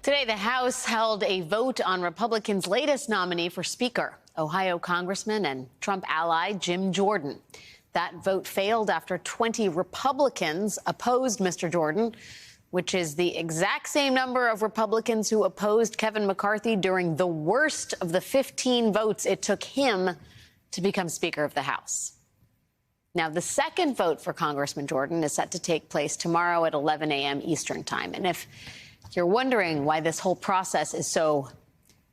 Today, the House held a vote on Republicans' latest nominee for Speaker, Ohio Congressman and Trump ally Jim Jordan. That vote failed after 20 Republicans opposed Mr. Jordan, which is the exact same number of Republicans who opposed Kevin McCarthy during the worst of the 15 votes it took him to become Speaker of the House. Now, the second vote for Congressman Jordan is set to take place tomorrow at 11 a.m. Eastern Time. And if you're wondering why this whole process is so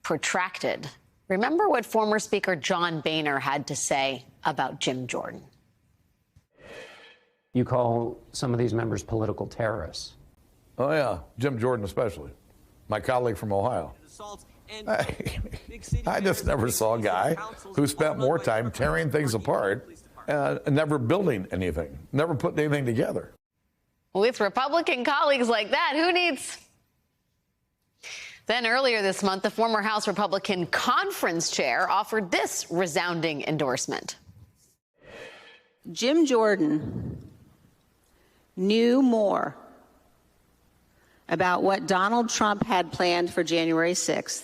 protracted, remember what former Speaker John Boehner had to say about Jim Jordan. You call some of these members political terrorists. Oh, yeah, Jim Jordan especially, my colleague from Ohio. I just never saw a guy who spent more time tearing things apart and never building anything, never putting anything together. With Republican colleagues like that, who needs... Then earlier this month, the former House Republican conference chair offered this resounding endorsement. Jim Jordan knew more about what Donald Trump had planned for January 6th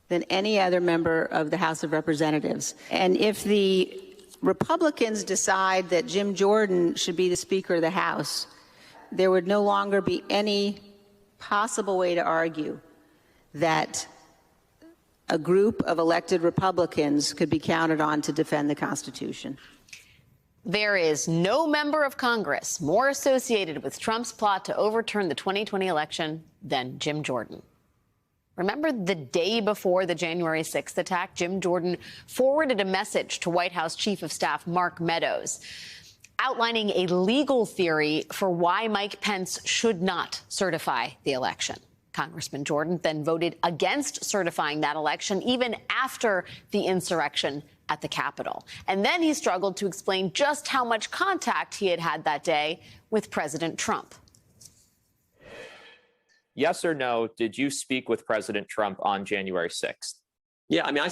than any other member of the House of Representatives. And if the Republicans decide that Jim Jordan should be the Speaker of the House, there would no longer be any possible way to argue that a group of elected Republicans could be counted on to defend the Constitution. There is no member of Congress more associated with Trump's plot to overturn the 2020 election than Jim Jordan. Remember the day before the January 6th attack, Jim Jordan forwarded a message to White House Chief of Staff Mark Meadows outlining a legal theory for why Mike Pence should not certify the election. Congressman Jordan then voted against certifying that election even after the insurrection at the Capitol. And then he struggled to explain just how much contact he had had that day with President Trump. Yes or no, did you speak with President Trump on January 6th? Yeah, I mean, I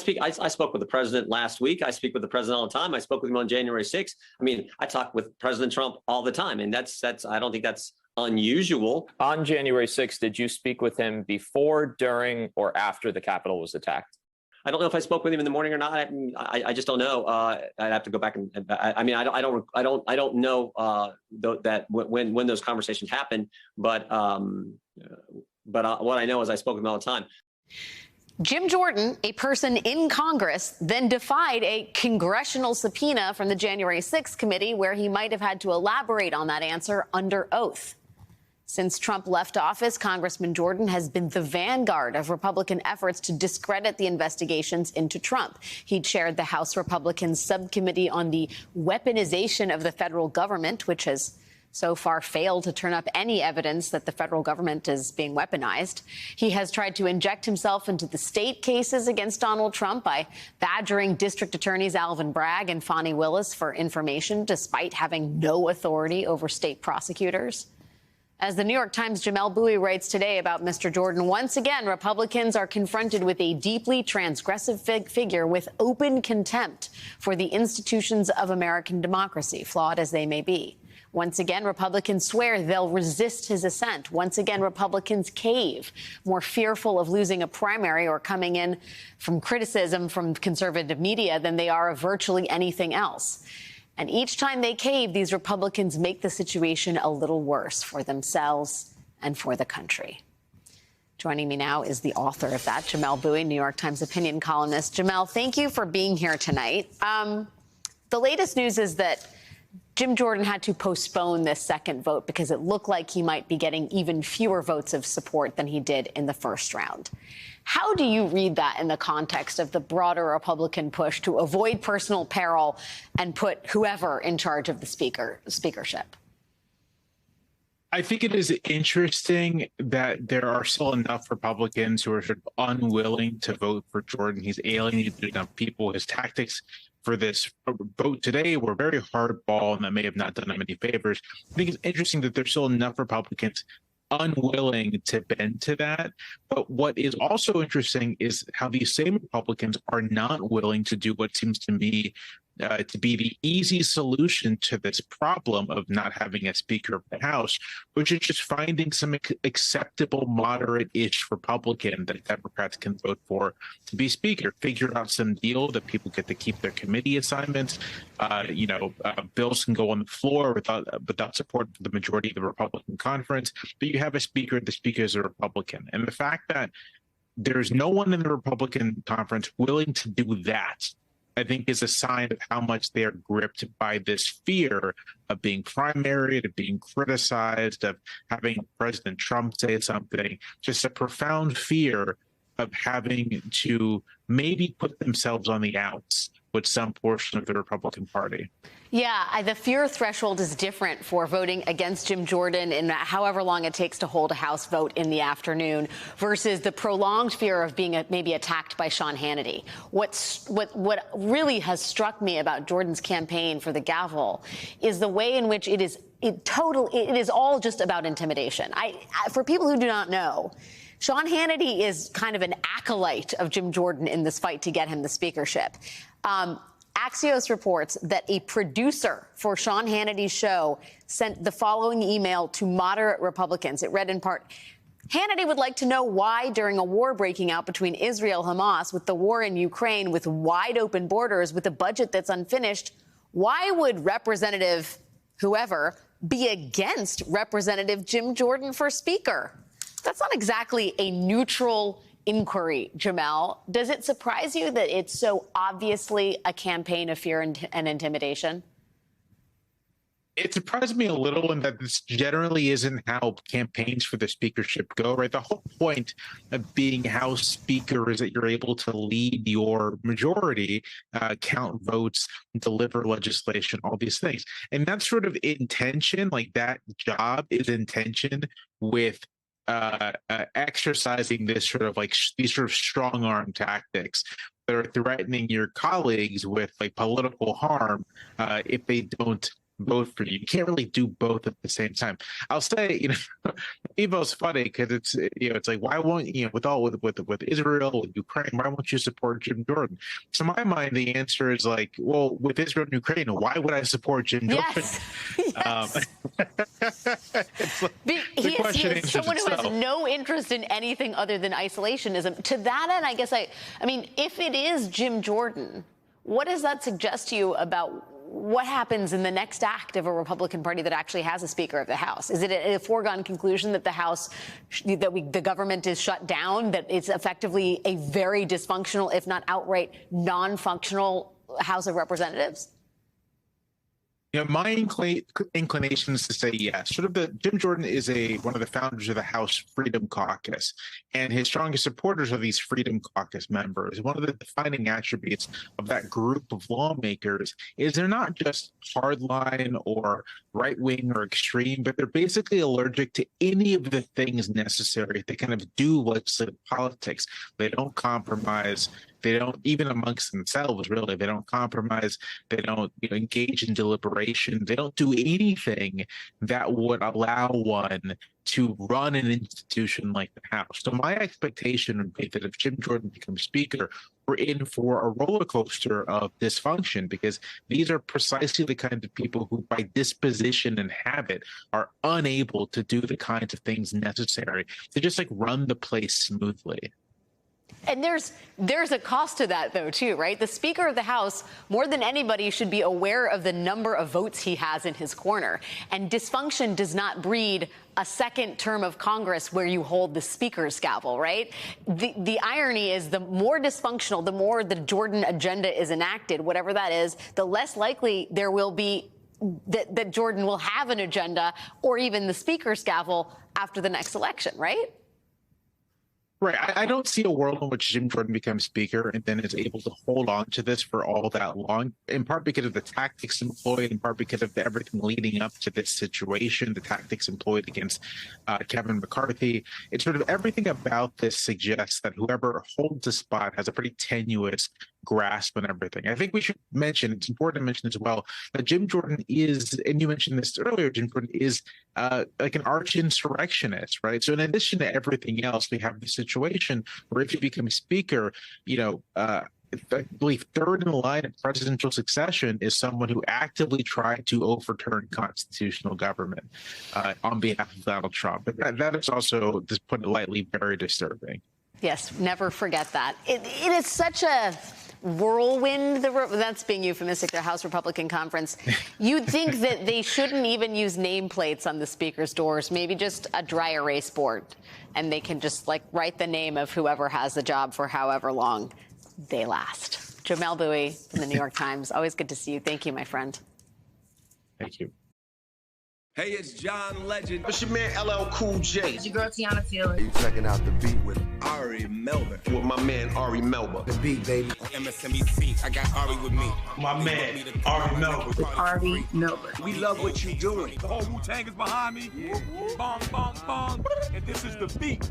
spoke with the president last week. I speak with the president all the time. I spoke with him on January 6th. I mean, I talk with President Trump all the time, and that's I don't think that's unusual. On January 6th, did you speak with him before, during, or after the Capitol was attacked? I don't know if I spoke with him in the morning or not. I just don't know. I'd have to go back and I mean, I don't know that when those conversations happened. But what I know is I spoke with him all the time. Jim Jordan, a person in Congress, then defied a congressional subpoena from the January 6th committee where he might have had to elaborate on that answer under oath. Since Trump left office, Congressman Jordan has been the vanguard of Republican efforts to discredit the investigations into Trump. He chaired the House Republicans subcommittee on the weaponization of the federal government, which has so far failed to turn up any evidence that the federal government is being weaponized. He has tried to inject himself into the state cases against Donald Trump by badgering district attorneys Alvin Bragg and Fani Willis for information, despite having no authority over state prosecutors. As the New York Times' Jamelle Bouie writes today about Mr. Jordan, once again, Republicans are confronted with a deeply transgressive figure with open contempt for the institutions of American democracy, flawed as they may be. Once again, Republicans swear they'll resist his ascent. Once again, Republicans cave, more fearful of losing a primary or coming in from criticism from conservative media than they are of virtually anything else. And each time they cave, these Republicans make the situation a little worse for themselves and for the country. Joining me now is the author of that, Jamelle Bouie, New York Times opinion columnist. Jamelle, thank you for being here tonight. The latest news is that Jim Jordan had to postpone this second vote because it looked like he might be getting even fewer votes of support than he did in the first round. How do you read that in the context of the broader Republican push to avoid personal peril and put whoever in charge of the speakership? I think it is interesting that there are still enough Republicans who are sort of unwilling to vote for Jordan. He's alienated enough people. His tactics for this vote today were very hardball, and that may have not done him any favors. I think it's interesting that there's still enough Republicans unwilling to bend to that. But what is also interesting is how these same Republicans are not willing to do what seems to me to be the easy solution to this problem of not having a Speaker of the House, which is just finding some acceptable moderate-ish Republican that Democrats can vote for to be Speaker. Figure out some deal that people get to keep their committee assignments. Bills can go on the floor without support for the majority of the Republican conference, but you have a Speaker. The Speaker is a Republican, and the fact that there's no one in the Republican conference willing to do that, I think, is a sign of how much they are gripped by this fear of being primaried, of being criticized, of having President Trump say something, just a profound fear of having to maybe put themselves on the outs with some portion of the Republican Party. Yeah, the fear threshold is different for voting against Jim Jordan in however long it takes to hold a House vote in the afternoon versus the prolonged fear of being maybe attacked by Sean Hannity. What really has struck me about Jordan's campaign for the gavel is the way in which it is all just about intimidation. For people who do not know, Sean Hannity is kind of an acolyte of Jim Jordan in this fight to get him the speakership. Axios reports that a producer for Sean Hannity's show sent the following email to moderate Republicans. It read in part, Hannity would like to know why, during a war breaking out between Israel and Hamas, with the war in Ukraine, with wide open borders, with a budget that's unfinished, why would Representative whoever be against Representative Jim Jordan for Speaker? That's not exactly a neutral inquiry, Jamelle. Does it surprise you that it's so obviously a campaign of fear and intimidation? It surprised me a little in that this generally isn't how campaigns for the speakership go, right? The whole point of being House Speaker is that you're able to lead your majority, count votes, deliver legislation, all these things. And that sort of intention, like that job is intention with exercising this sort of like these sort of strong arm tactics that are threatening your colleagues with like political harm if they don't vote for you. You can't really do both at the same time. I'll say, Evo's funny because it's like, why won't with Israel, with Ukraine, why won't you support Jim Jordan? To my mind, the answer is like, well, with Israel and Ukraine, why would I support Jim Jordan? Yes. He is someone who has no interest in anything other than isolationism. To that end, I guess I mean, if it is Jim Jordan, what does that suggest to you about what happens in the next act of a Republican Party that actually has a Speaker of the House? Is it a foregone conclusion that the government is shut down, that it's effectively a very dysfunctional, if not outright non-functional House of Representatives? My inclination is to say yes. Jim Jordan is one of the founders of the House Freedom Caucus, and his strongest supporters are these Freedom Caucus members. One of the defining attributes of that group of lawmakers is they're not just hardline or right-wing or extreme, but they're basically allergic to any of the things necessary to kind of do legislative politics. They don't compromise. They don't, even amongst themselves, really, they don't compromise. They don't engage in deliberation. They don't do anything that would allow one to run an institution like the House. So my expectation would be that if Jim Jordan becomes Speaker, we're in for a roller coaster of dysfunction, because these are precisely the kind of people who, by disposition and habit, are unable to do the kinds of things necessary to just run the place smoothly. And there's a cost to that, though, too, right? The Speaker of the House, more than anybody, should be aware of the number of votes he has in his corner. And dysfunction does not breed a second term of Congress where you hold the Speaker's gavel, right? The irony is the more dysfunctional, the more the Jordan agenda is enacted, whatever that is, the less likely there will be that Jordan will have an agenda or even the Speaker's gavel after the next election, right? Right. I don't see a world in which Jim Jordan becomes Speaker and then is able to hold on to this for all that long, in part because of the tactics employed, in part because of everything leading up to this situation, the tactics employed against Kevin McCarthy. It's sort of everything about this suggests that whoever holds the spot has a pretty tenuous grasp on everything. I think we should mention, it's important to mention as well, that Jim Jordan is, and you mentioned this earlier, Jim Jordan is like an arch insurrectionist, right? So in addition to everything else, we have the situation where if you become Speaker, I believe third in the line of presidential succession is someone who actively tried to overturn constitutional government on behalf of Donald Trump. But that is also, to put it lightly, very disturbing. Yes, never forget that. It is such a whirlwind, that's being euphemistic, the House Republican Conference. You'd think that they shouldn't even use nameplates on the speaker's doors, maybe just a dry erase board, and they can just like write the name of whoever has the job for however long they last. Jamelle Bouie from the New York Times, always good to see you. Thank you, my friend. Thank you. Hey, it's John Legend. It's your man LL Cool J. It's your girl Tiana Taylor. You checking out The Beat with Ari Melber. With my man Ari Melber. The Beat, baby. MSNBC. I got Ari with me. My man Ari Melber. With Ari Melber. We love what you're doing. The whole Wu-Tang is behind me. Yeah. Bong, bong, bong. And this is The Beat.